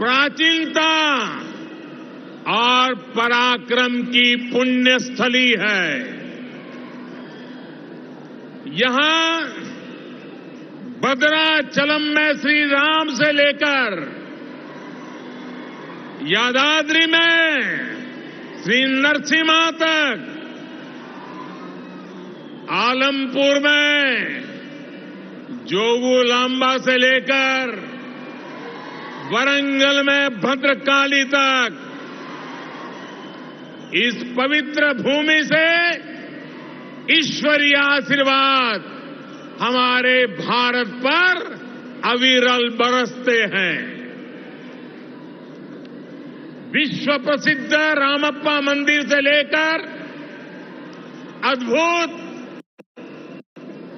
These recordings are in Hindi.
प्राचीनता और पराक्रम की पुण्य स्थली है। यहां भद्राचलम में श्री राम से लेकर यादाद्री में श्री नरसिम्हा तक, आलमपुर में जोगुलांबा से लेकर वरंगल में भद्रकाली तक, इस पवित्र भूमि से ईश्वरीय आशीर्वाद हमारे भारत पर अविरल बरसते हैं। विश्व प्रसिद्ध रामप्पा मंदिर से लेकर अद्भुत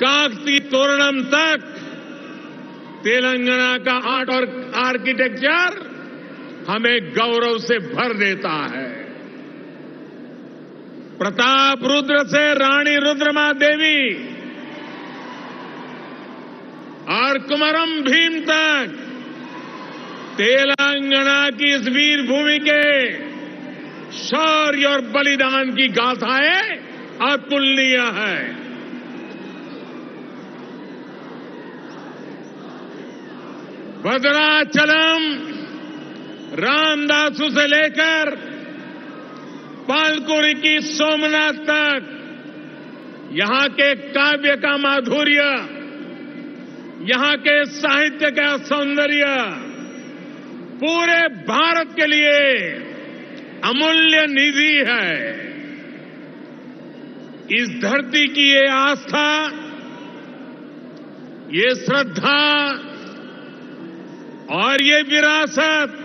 काकती तोरणम तक तेलंगाना का आर्ट और आर्किटेक्चर हमें गौरव से भर देता है। प्रताप रुद्र से रानी रुद्रमा देवी और कुमरम भीम तक तेलंगाना की इस वीर भूमि के शौर्य और बलिदान की गाथाएं अतुलनीय है। भद्राचलम रामदासु से लेकर पालकुरी की सोमनाथ तक यहां के काव्य का माधुर्य, यहां के साहित्य का सौंदर्य पूरे भारत के लिए अमूल्य निधि है। इस धरती की ये आस्था, ये श्रद्धा और ये विरासत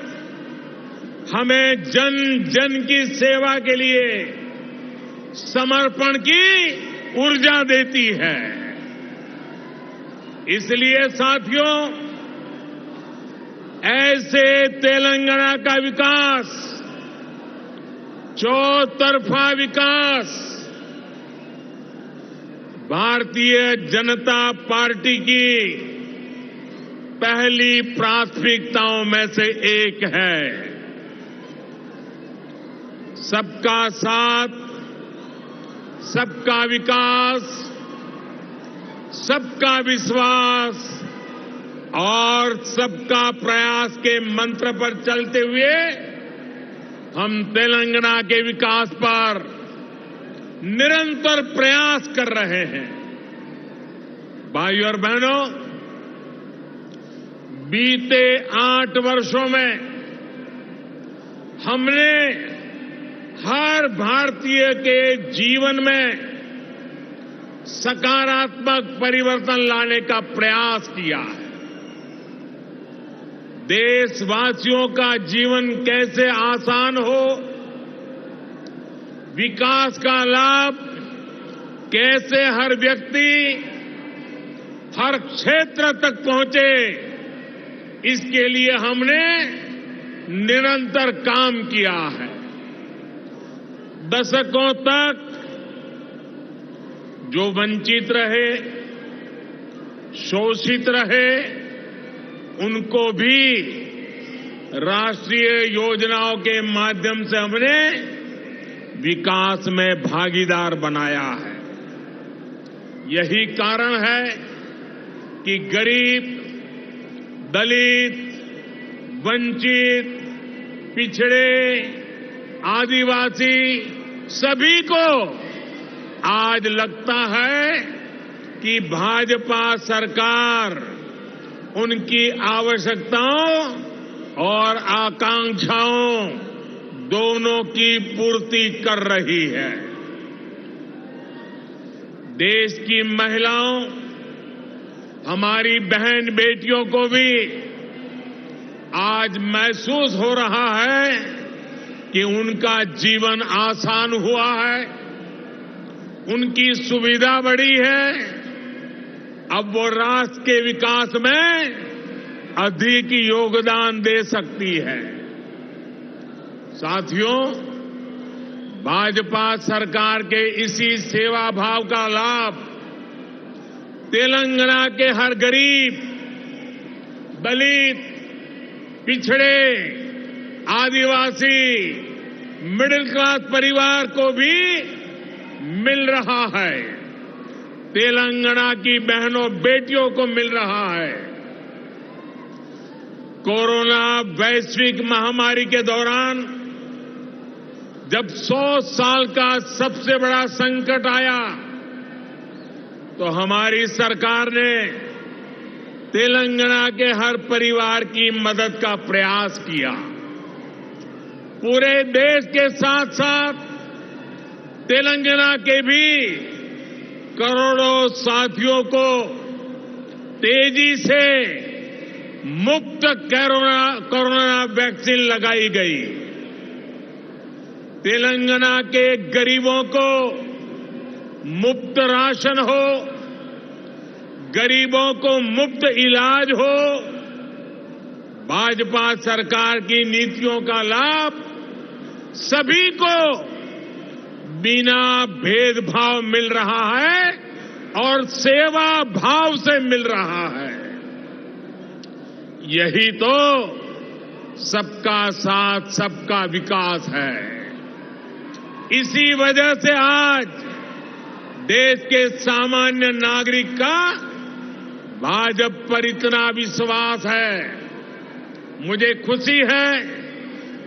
हमें जन जन की सेवा के लिए समर्पण की ऊर्जा देती है। इसलिए साथियों, ऐसे तेलंगाना का विकास, चौतरफा विकास भारतीय जनता पार्टी की पहली प्राथमिकताओं में से एक है। सबका साथ, सबका विकास, सबका विश्वास और सबका प्रयास के मंत्र पर चलते हुए हम तेलंगाना के विकास पर निरंतर प्रयास कर रहे हैं। भाइयों और बहनों, बीते 8 वर्षों में हमने हर भारतीय के जीवन में सकारात्मक परिवर्तन लाने का प्रयास किया है। देशवासियों का जीवन कैसे आसान हो, विकास का लाभ कैसे हर व्यक्ति, हर क्षेत्र तक पहुंचे, इसके लिए हमने निरंतर काम किया है। दशकों तक जो वंचित रहे, शोषित रहे, उनको भी राष्ट्रीय योजनाओं के माध्यम से हमने विकास में भागीदार बनाया है। यही कारण है कि गरीब, दलित, वंचित, पिछड़े, आदिवासी सभी को आज लगता है कि भाजपा सरकार उनकी आवश्यकताओं और आकांक्षाओं दोनों की पूर्ति कर रही है। देश की महिलाओं, हमारी बहन बेटियों को भी आज महसूस हो रहा है कि उनका जीवन आसान हुआ है, उनकी सुविधा बढ़ी है। अब वो राष्ट्र के विकास में अधिक योगदान दे सकती है। साथियों, भाजपा सरकार के इसी सेवा भाव का लाभ तेलंगाना के हर गरीब, दलित, पिछड़े, आदिवासी, मिडिल क्लास परिवार को भी मिल रहा है। तेलंगाना की बहनों बेटियों को मिल रहा है। कोरोना वैश्विक महामारी के दौरान जब 100 साल का सबसे बड़ा संकट आया तो हमारी सरकार ने तेलंगाना के हर परिवार की मदद का प्रयास किया। पूरे देश के साथ साथ तेलंगाना के भी करोड़ों साथियों को तेजी से मुफ्त कोरोना वैक्सीन लगाई गई। तेलंगाना के गरीबों को मुफ्त राशन हो, गरीबों को मुफ्त इलाज हो, भाजपा सरकार की नीतियों का लाभ सभी को बिना भेदभाव मिल रहा है और सेवा भाव से मिल रहा है। यही तो सबका साथ सबका विकास है। इसी वजह से आज देश के सामान्य नागरिक का भाजपा पर इतना विश्वास है। मुझे खुशी है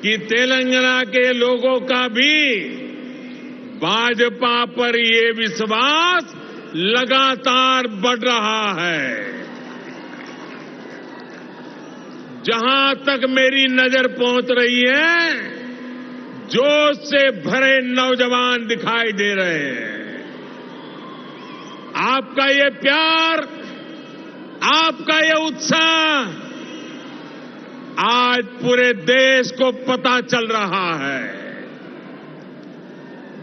कि तेलंगाना के लोगों का भी भाजपा पर ये विश्वास लगातार बढ़ रहा है। जहां तक मेरी नजर पहुंच रही है, जोश से भरे नौजवान दिखाई दे रहे हैं। आपका ये प्यार, आपका ये उत्साह आज पूरे देश को पता चल रहा है।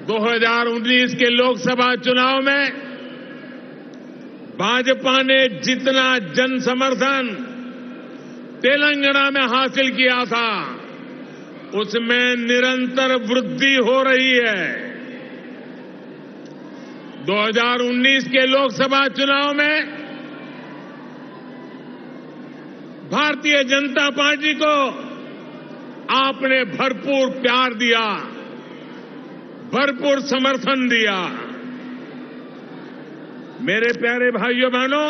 2019 के लोकसभा चुनाव में भाजपा ने जितना जन समर्थन तेलंगाना में हासिल किया था, उसमें निरंतर वृद्धि हो रही है। 2019 के लोकसभा चुनाव में भारतीय जनता पार्टी को आपने भरपूर प्यार दिया, भरपूर समर्थन दिया। मेरे प्यारे भाइयों बहनों,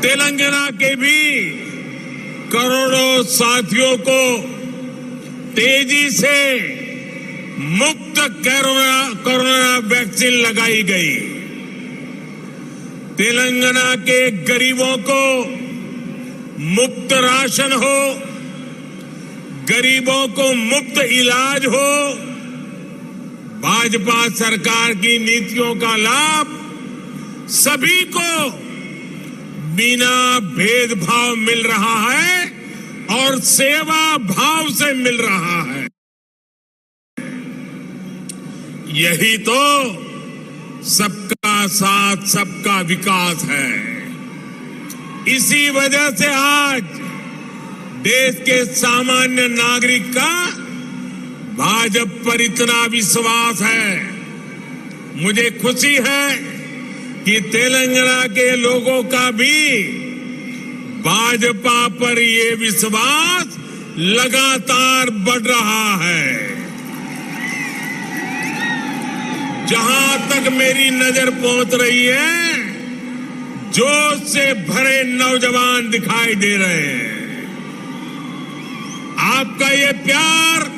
तेलंगाना के भी करोड़ों साथियों को तेजी से मुफ्त कोरोना वैक्सीन लगाई गई। तेलंगाना के गरीबों को मुफ्त राशन हो, गरीबों को मुफ्त इलाज हो, भाजपा सरकार की नीतियों का लाभ सभी को बिना भेदभाव मिल रहा है और सेवा भाव से मिल रहा है। यही तो सबका साथ सबका विकास है। इसी वजह से आज देश के सामान्य नागरिक का भाजपा पर इतना विश्वास है। मुझे खुशी है कि तेलंगाना के लोगों का भी भाजपा पर ये विश्वास लगातार बढ़ रहा है। जहां तक मेरी नजर पहुंच रही है, जोश से भरे नौजवान दिखाई दे रहे हैं। आपका ये प्यार,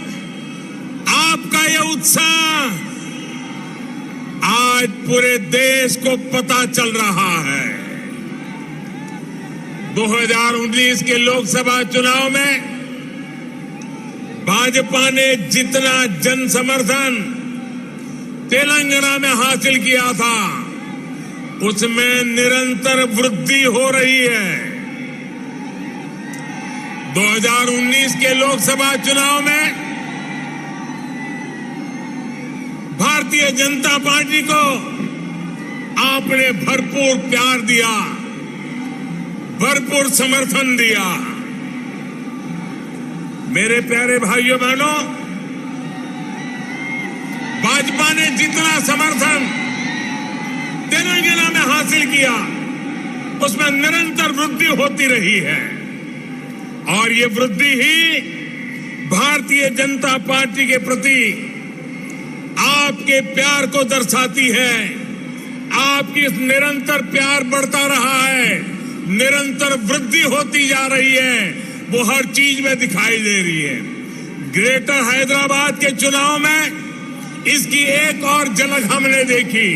आपका ये उत्साह आज पूरे देश को पता चल रहा है। 2019 के लोकसभा चुनाव में भाजपा ने जितना जन समर्थन तेलंगाना में हासिल किया था, उसमें निरंतर वृद्धि हो रही है। 2019 के लोकसभा चुनाव में भारतीय जनता पार्टी को आपने भरपूर प्यार दिया, भरपूर समर्थन दिया। मेरे प्यारे भाइयों बहनों, भाजपा ने जितना समर्थन तेलंगाना में हासिल किया, उसमें निरंतर वृद्धि होती रही है और ये वृद्धि ही भारतीय जनता पार्टी के प्रति आपके प्यार को दर्शाती है। आपकी निरंतर प्यार बढ़ता रहा है, निरंतर वृद्धि होती जा रही है, वो हर चीज में दिखाई दे रही है। ग्रेटर हैदराबाद के चुनाव में इसकी एक और झलक हमने देखी,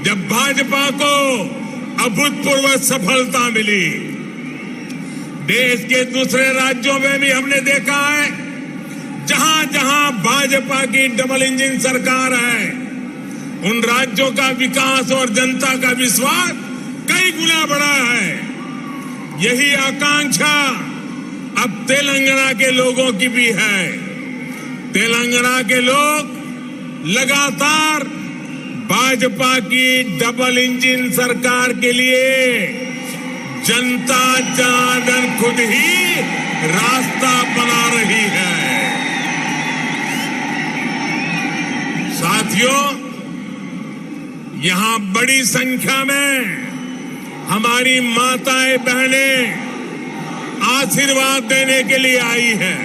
जब भाजपा को अभूतपूर्व सफलता मिली। देश के दूसरे राज्यों में भी हमने देखा है, जहां जहां भाजपा की डबल इंजन सरकार है, उन राज्यों का विकास और जनता का विश्वास कई गुना बढ़ा है। यही आकांक्षा अब तेलंगाना के लोगों की भी है। तेलंगाना के लोग लगातार भाजपा की डबल इंजन सरकार के लिए जनता जनार्दन खुद ही रास्ता बना रही है। साथियों, यहां बड़ी संख्या में हमारी माताएं बहनें आशीर्वाद देने के लिए आई है।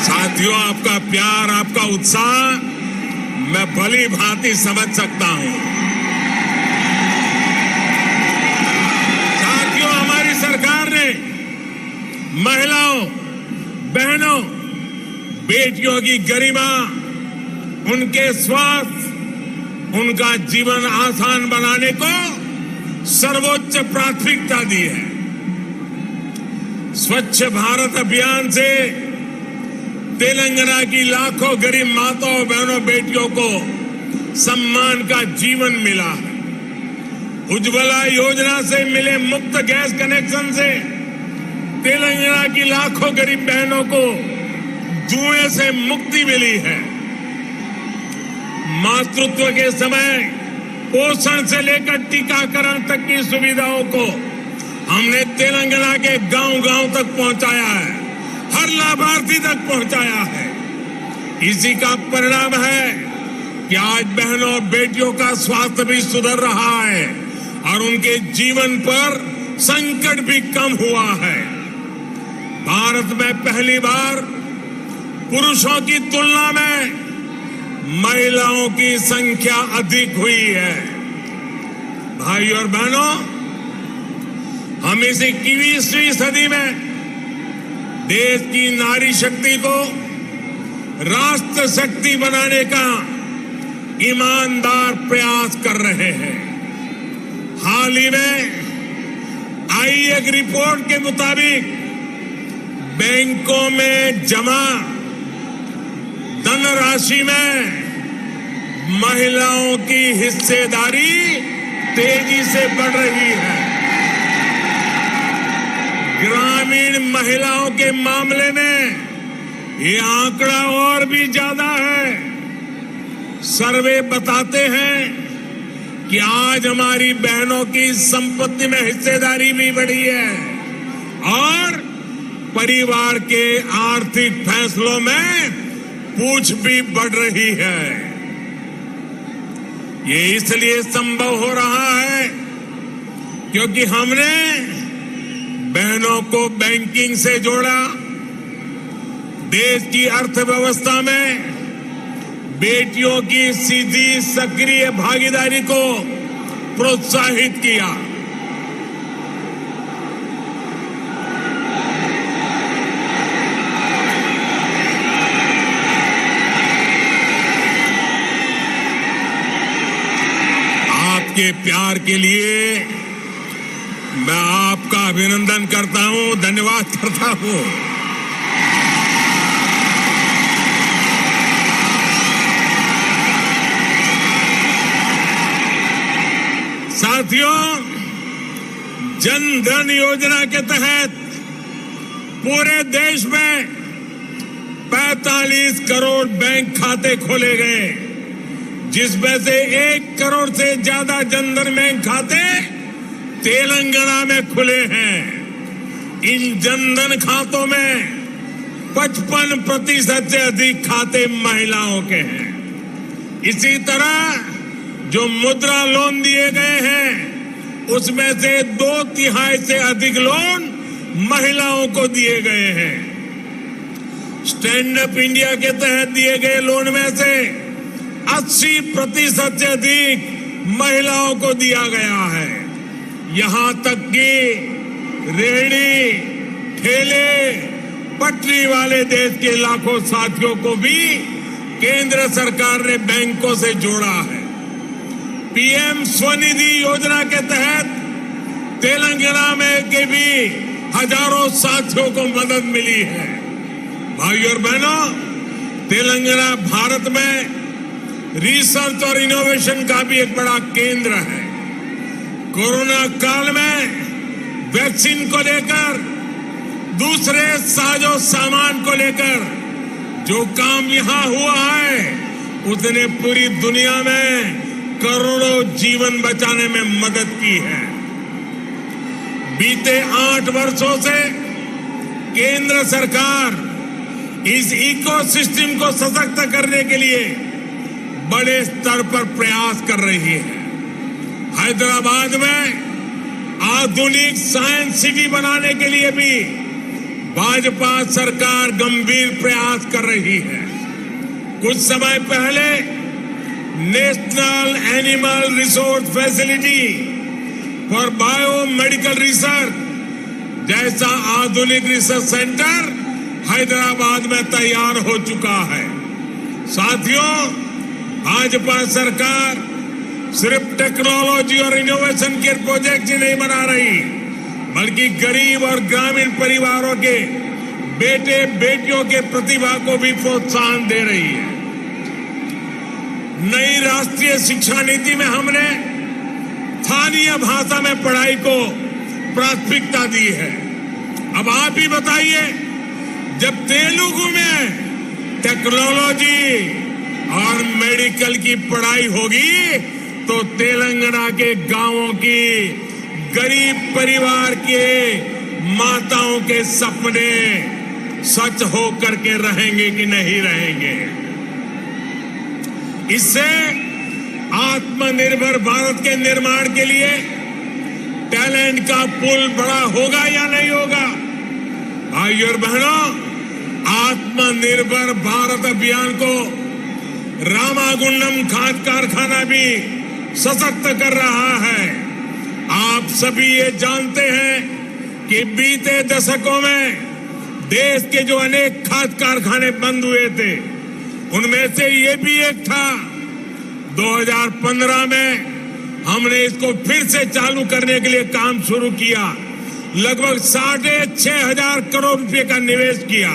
साथियों, आपका प्यार, आपका उत्साह मैं भली भांति समझ सकता हूं। साथियों, हमारी सरकार ने महिलाओं, बहनों, बेटियों की गरिमा, उनके स्वास्थ्य, उनका जीवन आसान बनाने को सर्वोच्च प्राथमिकता दी है। स्वच्छ भारत अभियान से तेलंगाना की लाखों गरीब माताओं, बहनों, बेटियों को सम्मान का जीवन मिला है। उज्ज्वला योजना से मिले मुफ्त गैस कनेक्शन से तेलंगाना की लाखों गरीब बहनों को जुए से मुक्ति मिली है। मातृत्व के समय पोषण से लेकर टीकाकरण तक की सुविधाओं को हमने तेलंगाना के गांव-गांव तक पहुंचाया है, हर लाभार्थी तक पहुंचाया है। इसी का परिणाम है कि आज बहनों और बेटियों का स्वास्थ्य भी सुधर रहा है और उनके जीवन पर संकट भी कम हुआ है। भारत में पहली बार पुरुषों की तुलना में महिलाओं की संख्या अधिक हुई है। भाइयों और बहनों, हम इस 21वीं सदी में देश की नारी शक्ति को राष्ट्र शक्ति बनाने का ईमानदार प्रयास कर रहे हैं। हाल ही में आई एक रिपोर्ट के मुताबिक बैंकों में जमा धनराशि में महिलाओं की हिस्सेदारी तेजी से बढ़ रही है। ग्रामीण महिलाओं के मामले में ये आंकड़ा और भी ज्यादा है। सर्वे बताते हैं कि आज हमारी बहनों की संपत्ति में हिस्सेदारी भी बढ़ी है और परिवार के आर्थिक फैसलों में पूछ भी बढ़ रही है। ये इसलिए संभव हो रहा है क्योंकि हमने बहनों को बैंकिंग से जोड़ा, देश की अर्थव्यवस्था में बेटियों की सीधी सक्रिय भागीदारी को प्रोत्साहित किया। आपके प्यार के लिए मैं आपका अभिनंदन करता हूं, धन्यवाद करता हूं। साथियों, जन धन योजना के तहत पूरे देश में 45 करोड़ बैंक खाते खोले गए, जिसमें से 1 करोड़ से ज्यादा जनधन बैंक खाते तेलंगाना में खुले हैं। इन जनधन खातों में 55% से अधिक खाते महिलाओं के हैं। इसी तरह जो मुद्रा लोन दिए गए हैं, उसमें से 2/3 से अधिक लोन महिलाओं को दिए गए हैं। स्टैंड अप इंडिया के तहत दिए गए लोन में से 80% से अधिक महिलाओं को दिया गया है। यहां तक कि रेहड़ी, ठेले, पटरी वाले देश के लाखों साथियों को भी केंद्र सरकार ने बैंकों से जोड़ा है। पीएम स्वनिधि योजना के तहत तेलंगाना में के भी हजारों साथियों को मदद मिली है। भाइयों और बहनों, तेलंगाना भारत में रिसर्च और इनोवेशन का भी एक बड़ा केंद्र है। कोरोना काल में वैक्सीन को लेकर, दूसरे साजो सामान को लेकर जो काम यहां हुआ है, उसने पूरी दुनिया में करोड़ों जीवन बचाने में मदद की है। बीते 8 वर्षों से केंद्र सरकार इस इकोसिस्टम को सशक्त करने के लिए बड़े स्तर पर प्रयास कर रही है। हैदराबाद में आधुनिक साइंस सिटी बनाने के लिए भी भाजपा सरकार गंभीर प्रयास कर रही है। कुछ समय पहले national animal resource facility for biomedical research जैसा आधुनिक रिसर्च सेंटर हैदराबाद में तैयार हो चुका है। साथियों, भाजपा सरकार सिर्फ टेक्नोलॉजी और इनोवेशन के प्रोजेक्ट ही नहीं बना रही, बल्कि गरीब और ग्रामीण परिवारों के बेटे बेटियों के प्रतिभा को भी प्रोत्साहन दे रही है। नई राष्ट्रीय शिक्षा नीति में हमने स्थानीय भाषा में पढ़ाई को प्राथमिकता दी है। अब आप ही बताइए, जब तेलुगु में टेक्नोलॉजी और मेडिकल की पढ़ाई होगी, तो तेलंगाना के गांवों की गरीब परिवार के माताओं के सपने सच हो करके रहेंगे कि नहीं रहेंगे। इससे आत्मनिर्भर भारत के निर्माण के लिए टैलेंट का पुल बड़ा होगा या नहीं होगा? भाइयों और बहनों, आत्मनिर्भर भारत अभियान को रामागुंडम खाद कारखाना भी सशक्त कर रहा है। आप सभी ये जानते हैं कि बीते दशकों में देश के जो अनेक खाद कारखाने बंद हुए थे, उनमें से ये भी एक था। 2015 में हमने इसको फिर से चालू करने के लिए काम शुरू किया। लगभग 6,500 करोड़ रुपए का निवेश किया।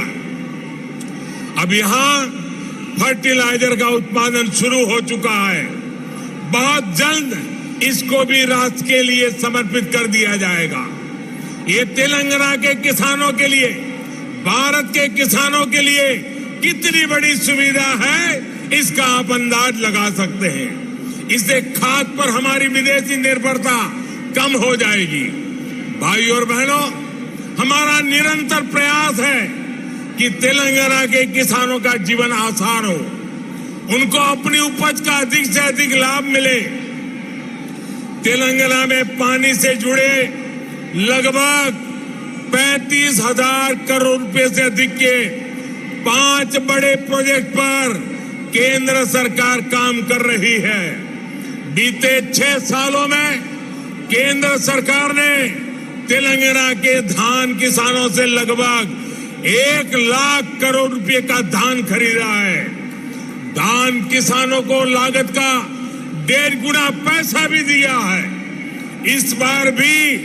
अब यहां फर्टिलाइजर का उत्पादन शुरू हो चुका है। बहुत जल्द इसको भी राष्ट्र के लिए समर्पित कर दिया जाएगा। ये तेलंगाना के किसानों के लिए, भारत के किसानों के लिए कितनी बड़ी सुविधा है, इसका आप अंदाज लगा सकते हैं। इससे खाद पर हमारी विदेशी निर्भरता कम हो जाएगी। भाइयों और बहनों, हमारा निरंतर प्रयास है कि तेलंगाना के किसानों का जीवन आसान हो, उनको अपनी उपज का अधिक से अधिक लाभ मिले। तेलंगाना में पानी से जुड़े लगभग 35,000 करोड़ रुपए से अधिक के 5 बड़े प्रोजेक्ट पर केंद्र सरकार काम कर रही है। बीते 6 सालों में केंद्र सरकार ने तेलंगाना के धान किसानों से लगभग 1 लाख करोड़ रुपए का धान खरीदा है। धान किसानों को लागत का 1.5 गुना पैसा भी दिया है। इस बार भी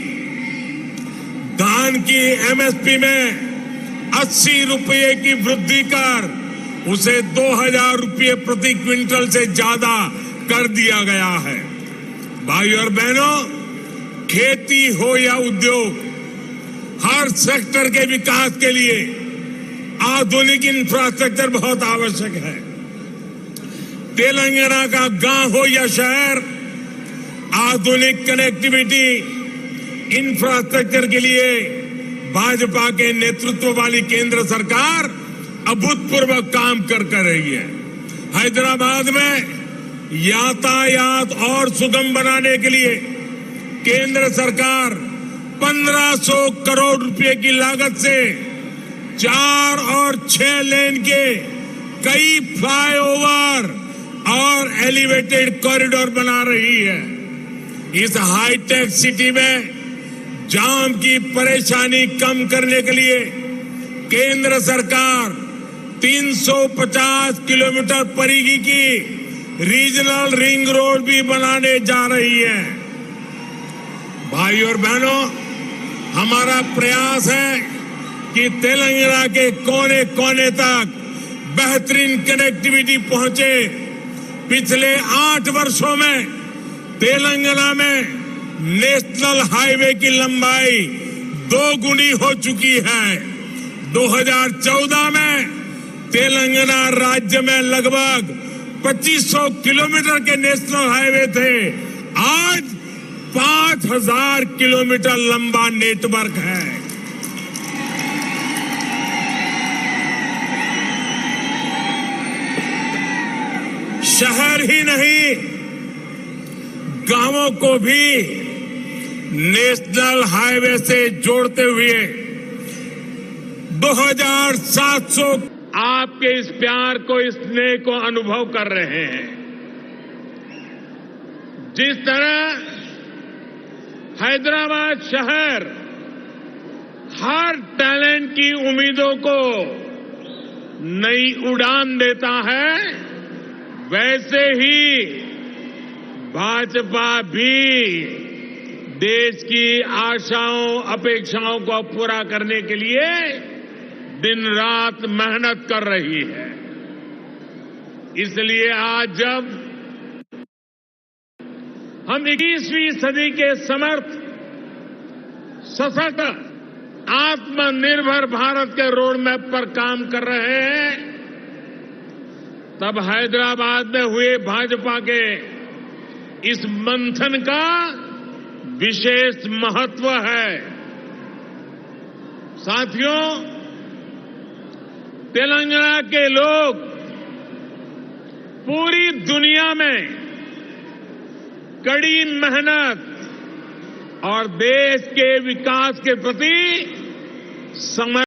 धान की एमएसपी में 80 रुपये की वृद्धि कर उसे 2,000 रुपये प्रति क्विंटल से ज्यादा कर दिया गया है। भाई और बहनों, खेती हो या उद्योग, हर सेक्टर के विकास के लिए आधुनिक इंफ्रास्ट्रक्चर बहुत आवश्यक है। तेलंगाना का गांव हो या शहर, आधुनिक कनेक्टिविटी इंफ्रास्ट्रक्चर के लिए भाजपा के नेतृत्व वाली केंद्र सरकार अभूतपूर्व काम कर रही है। हैदराबाद में यातायात और सुगम बनाने के लिए केंद्र सरकार 1500 करोड़ रुपए की लागत से 4 और 6 लेन के कई फ्लाईओवर और एलिवेटेड कॉरिडोर बना रही है। इस हाईटेक सिटी में जाम की परेशानी कम करने के लिए केंद्र सरकार 350 किलोमीटर परिधि की रीजनल रिंग रोड भी बनाने जा रही है। भाई और बहनों, हमारा प्रयास है कि तेलंगाना के कोने कोने तक बेहतरीन कनेक्टिविटी पहुंचे। पिछले 8 वर्षों में तेलंगाना में नेशनल हाईवे की लंबाई 2 गुनी हो चुकी है। 2014 में तेलंगाना राज्य में लगभग 2500 किलोमीटर के नेशनल हाईवे थे। आज 5000 किलोमीटर लंबा नेटवर्क है। शहर ही नहीं, गांवों को भी नेशनल हाईवे से जोड़ते हुए 2700 आपके इस प्यार को, इस स्नेह को अनुभव कर रहे हैं। जिस तरह हैदराबाद शहर हर टैलेंट की उम्मीदों को नई उड़ान देता है, वैसे ही भाजपा भी देश की आशाओं, अपेक्षाओं को पूरा करने के लिए दिन रात मेहनत कर रही है। इसलिए आज जब हम 21वीं सदी के समर्थ, सशक्त, आत्मनिर्भर भारत के रोड मैप पर काम कर रहे हैं, तब हैदराबाद में हुए भाजपा के इस मंथन का विशेष महत्व है। साथियों, तेलंगाना के लोग पूरी दुनिया में कड़ी मेहनत और देश के विकास के प्रति